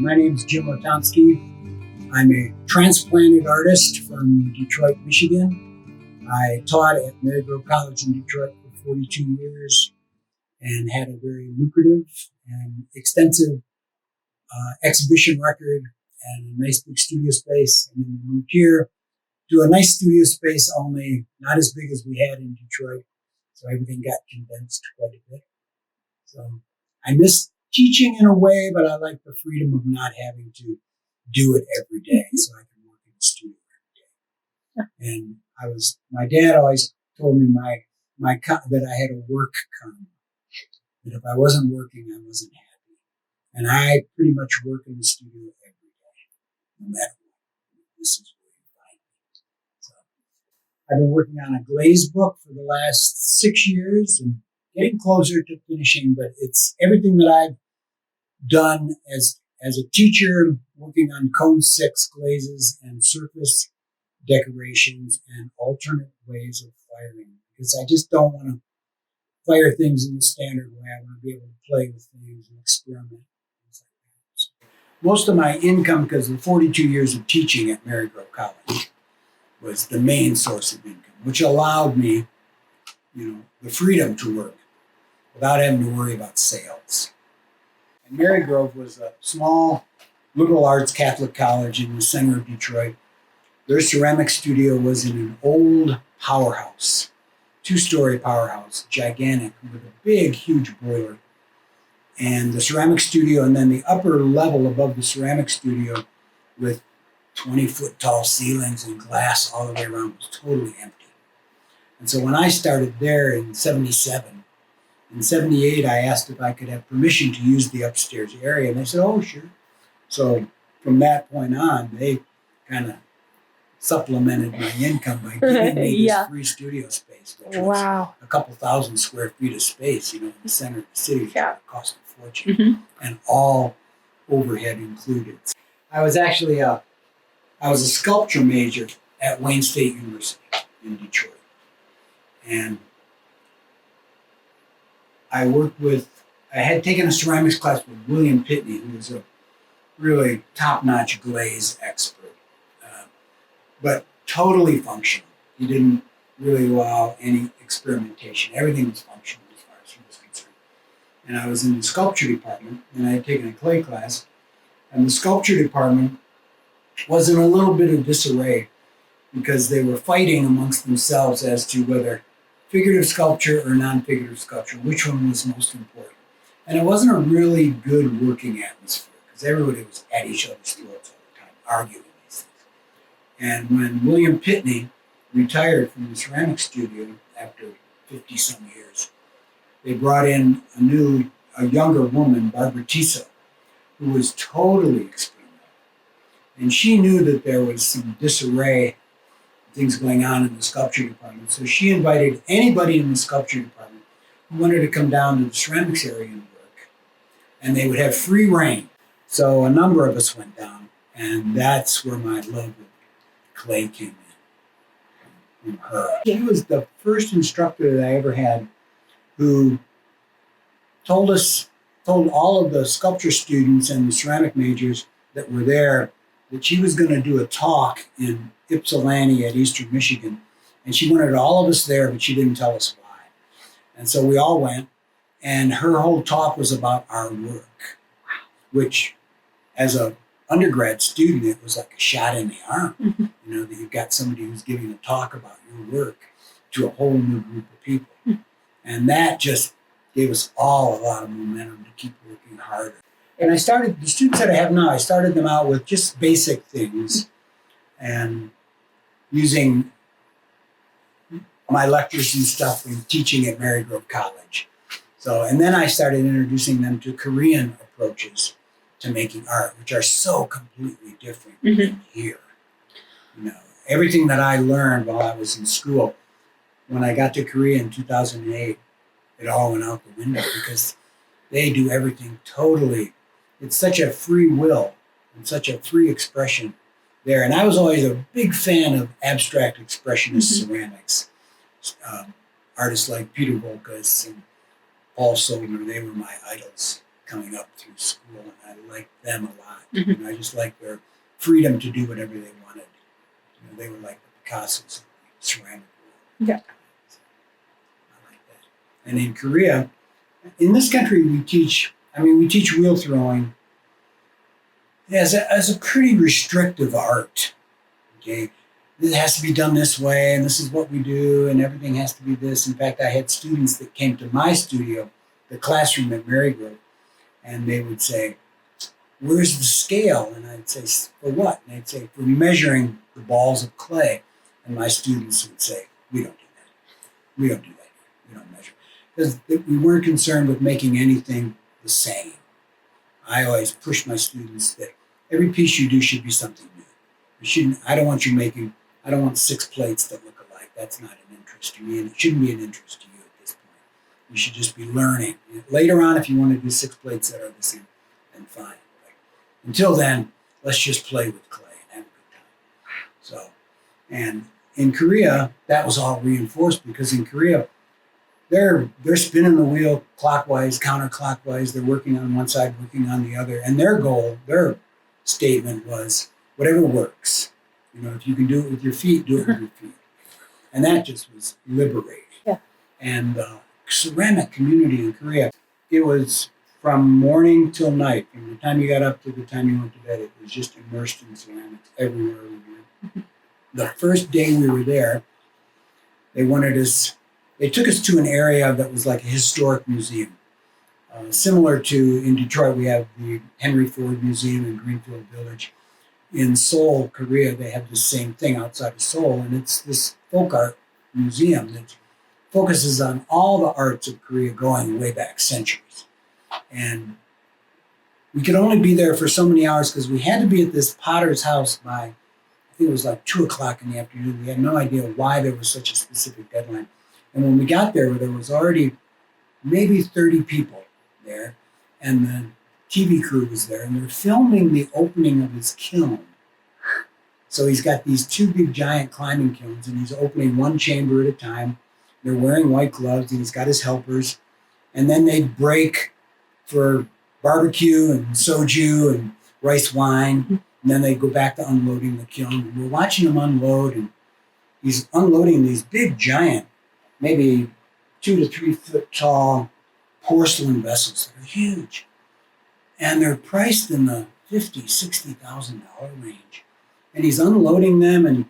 My name is Jim Lutomski. I'm a transplanted artist from Detroit, Michigan. I taught at Marygrove College in Detroit for 42 years and had a very lucrative and extensive exhibition record and a nice big studio space. And then we moved here to a nice studio space, only not as big as we had in Detroit. So everything got condensed quite a bit. So I miss teaching in a way, but I like the freedom of not having to do it every day. So I can work in the studio every day. And my dad always told me that I had a work karma. That if I wasn't working, I wasn't happy. And I pretty much work in the studio every day, no matter what. This is where you find me. So I've been working on a glaze book for the last 6 years and getting closer to finishing, but it's everything that I've done as a teacher, working on cone 6 glazes and surface decorations and alternate ways of firing, because I just don't want to fire things in the standard way. I want to be able to play with things and experiment. Things like that. So most of my income, because of 42 years of teaching at Marygrove College, was the main source of income, which allowed me, the freedom to work without having to worry about sales. And Marygrove was a small liberal arts Catholic college in the center of Detroit. Their ceramic studio was in an old powerhouse, 2-story powerhouse, gigantic, with a big, huge boiler. And the ceramic studio, and then the upper level above the ceramic studio with 20-foot tall ceilings and glass all the way around was totally empty. And so when I started there in 77, in 78, I asked if I could have permission to use the upstairs area, and they said, oh, sure. So from that point on, they kind of supplemented my income by giving me this free studio space, which was a couple thousand square feet of space, in the center of the city, which cost a fortune, and all overhead included. I was a sculpture major at Wayne State University in Detroit, and I had taken a ceramics class with William Pitney, who was a really top-notch glaze expert, but totally functional. He didn't really allow any experimentation. Everything was functional as far as he was concerned. And I was in the sculpture department, and I had taken a clay class, and the sculpture department was in a little bit of disarray because they were fighting amongst themselves as to whether figurative sculpture or non-figurative sculpture, which one was most important. And it wasn't a really good working atmosphere because everybody was at each other's throats all the time, arguing these things. And when William Pitney retired from the ceramic studio after 50-some years, they brought in a younger woman, Barbara Tiso, who was totally experimental. And she knew that there was some disarray, things going on in the sculpture department. So she invited anybody in the sculpture department who wanted to come down to the ceramics area and work. And they would have free reign. So a number of us went down, and that's where my love of clay came in, from her. She was the first instructor that I ever had who told all of the sculpture students and the ceramic majors that were there that she was going to do a talk in Ypsilanti at Eastern Michigan. And she wanted all of us there, but she didn't tell us why. And so we all went, and her whole talk was about our work, which as an undergrad student, it was like a shot in the arm, that you've got somebody who's giving a talk about your work to a whole new group of people. And that just gave us all a lot of momentum to keep working harder. And the students that I have now, I started them out with just basic things and using my lectures and stuff from teaching at Marygrove College. So, and then I started introducing them to Korean approaches to making art, which are so completely different than here. Everything that I learned while I was in school, when I got to Korea in 2008, it all went out the window because they do everything totally. It's such a free will and such a free expression there. And I was always a big fan of abstract expressionist ceramics. artists like Peter Volkas and Paul Soldner. They were my idols coming up through school, and I liked them a lot. Mm-hmm. I just liked their freedom to do whatever they wanted. They were like the Picassos of the ceramic world. Yeah. I like that. And in Korea, in this country, we teach wheel throwing as a pretty restrictive art. Okay, it has to be done this way, and this is what we do, and everything has to be this. In fact, I had students that came to my studio, the classroom at Marygrove, and they would say, "Where's the scale?" And I'd say, "For what?" And they'd say, "For measuring the balls of clay." And my students would say, "We don't do that. We don't do that here. We don't measure." Because we weren't concerned with making anything the same. I always push my students that every piece you do should be something new. I don't want 6 plates that look alike. That's not an interest to me, and it shouldn't be an interest to you at this point. You should just be learning. Later on, if you want to do 6 plates that are the same, then fine. Until then, let's just play with clay and have a good time. So, and in Korea, that was all reinforced because in Korea, they're spinning the wheel clockwise, counterclockwise. They're working on one side, working on the other, and their statement was, whatever works. If you can do it with your feet, do it with your feet. And that just was liberating. Yeah. And ceramic community in Korea, it was from morning till night. From the time you got up to the time you went to bed, it was just immersed in ceramics everywhere we went. The first day we were there, they took us to an area that was like a historic museum. Similar to, in Detroit, we have the Henry Ford Museum in Greenfield Village. In Seoul, Korea, they have the same thing outside of Seoul, and it's this folk art museum that focuses on all the arts of Korea going way back centuries. And we could only be there for so many hours because we had to be at this potter's house by, I think it was like 2:00 in the afternoon. We had no idea why there was such a specific deadline. And when we got there was already maybe 30 people there, and the TV crew was there, and they're filming the opening of his kiln. So he's got these 2 big giant climbing kilns, and he's opening one chamber at a time. They're wearing white gloves, and he's got his helpers. And then they break for barbecue and soju and rice wine. And then they go back to unloading the kiln. And we're watching him unload, and he's unloading these big giant, maybe 2 to 3 foot tall porcelain vessels that are huge. And they're priced in the $50,000-$60,000 range. And he's unloading them, and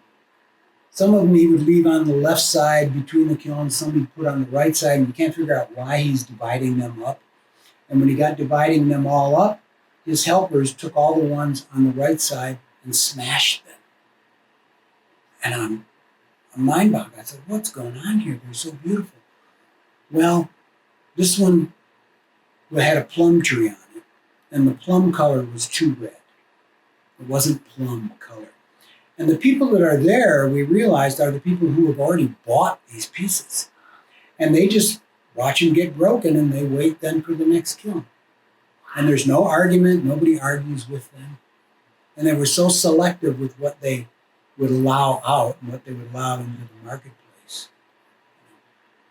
some of them he would leave on the left side between the kilns, some he'd put on the right side, and you can't figure out why he's dividing them up. And when he got dividing them all up, his helpers took all the ones on the right side and smashed them. And I'm mind-boggled. I said, what's going on here? They're so beautiful. Well, this one had a plum tree on it, and the plum color was too red. It wasn't plum color. And the people that are there, we realized, are the people who have already bought these pieces. And they just watch them get broken, and they wait then for the next kiln. And there's no argument. Nobody argues with them. And they were so selective with what they would allow out and what they would allow into the marketplace.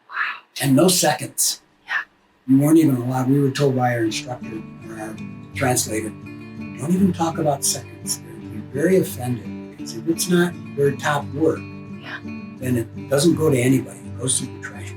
Wow. And no seconds. Yeah. You weren't even allowed. We were told by our instructor or our translator, don't even talk about seconds. They'll be very offended, because if it's not their top work, then it doesn't go to anybody. It goes to the trash.